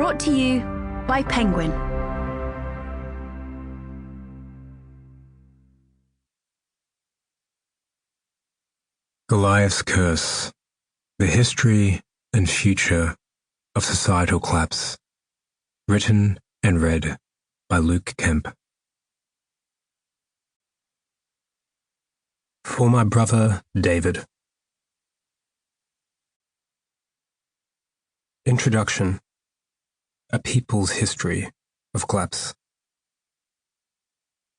Brought to you by Penguin. Goliath's Curse: The History and Future of Societal Collapse. Written and read by Kemp. For my brother David. Introduction: A People's History of Collapse.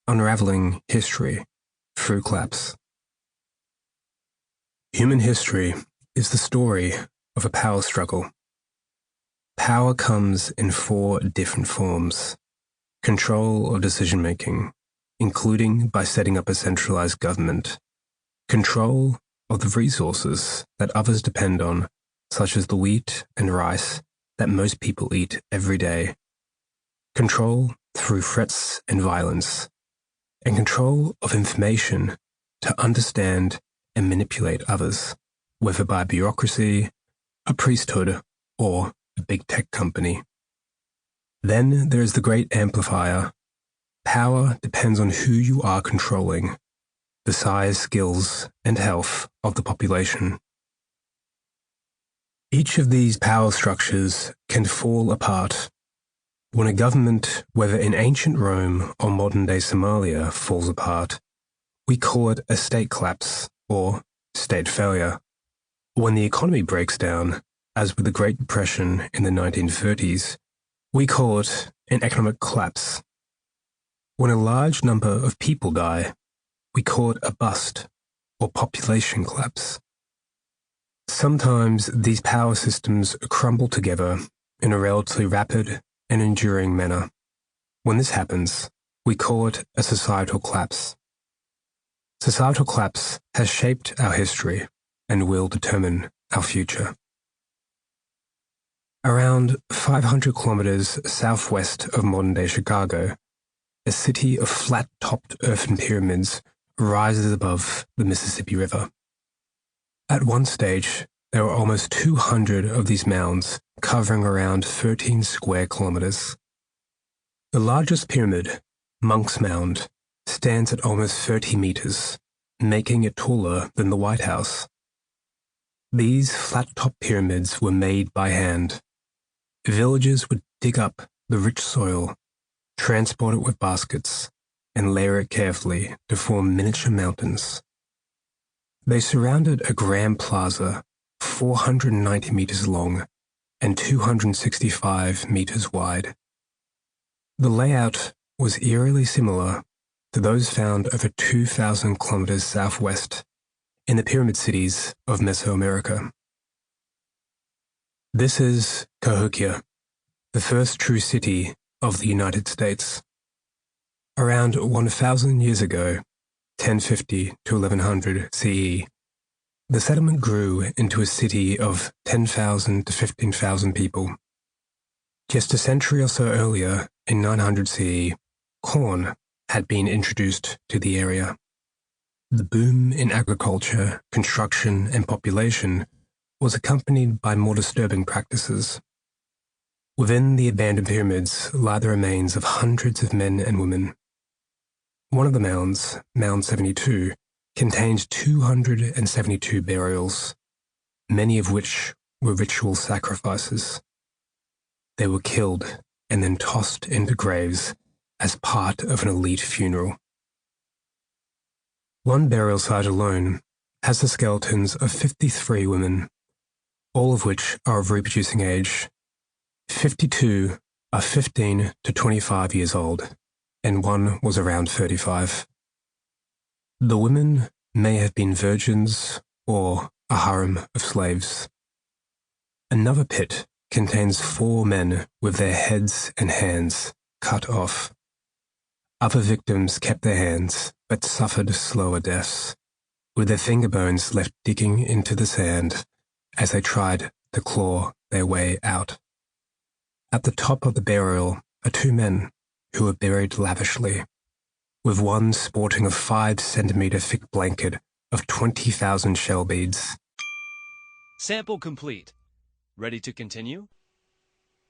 Unraveling history through collapse. Human history is the story of a power struggle. Power comes in 4 different forms: control of decision-making, including by setting up a centralized government; control of the resources that others depend on, such as the wheat and rice that most people eat every day; control through threats and violence; and control of information to understand and manipulate others, whether by bureaucracy, a priesthood, or a big tech company. Then there is the great amplifier. Power depends on who you are controlling, the size, skills, and health of the population. Each of these power structures can fall apart. When a government, whether in ancient Rome or modern-day Somalia, falls apart, we call it a state collapse or state failure. When the economy breaks down, as with the Great Depression in the 1930s, we call it an economic collapse. When a large number of people die, we call it a bust or population collapse. Sometimes these power systems crumble together in a relatively rapid and enduring manner. When this happens, we call it a societal collapse. Societal collapse has shaped our history and will determine our future. Around 500 kilometers southwest of modern-day Chicago, a city of flat-topped earthen pyramids rises above the Mississippi River. At one stage, there were almost 200 of these mounds covering around 13 square kilometers. The largest pyramid, Monk's Mound, stands at almost 30 meters, making it taller than the White House. These flat-top pyramids were made by hand. Villagers would dig up the rich soil, transport it with baskets, and layer it carefully to form miniature mountains. They surrounded a grand plaza 490 meters long and 265 meters wide. The layout was eerily similar to those found over 2,000 kilometers southwest in the pyramid cities of Mesoamerica. This is Cahokia, the first true city of the United States. Around 1,000 years ago, 1050 to 1100 CE, the settlement grew into a city of 10,000 to 15,000 people. Just a century or so earlier, in 900 CE, corn had been introduced to the area. The boom in agriculture, construction, and population was accompanied by more disturbing practices. Within the abandoned pyramids lie the remains of hundreds of men and women. One of the mounds, Mound 72, contained 272 burials, many of which were ritual sacrifices. They were killed and then tossed into graves as part of an elite funeral. One burial site alone has the skeletons of 53 women, all of which are of reproducing age. 52 are 15 to 25 years old, and one was around 35. The women may have been virgins or a harem of slaves. Another pit contains 4 men with their heads and hands cut off. Other victims kept their hands, but suffered slower deaths, with their finger bones left digging into the sand as they tried to claw their way out. At the top of the burial are 2 men who were buried lavishly, with one sporting a 5-centimeter thick blanket of 20,000 shell beads. Sample complete. Ready to continue?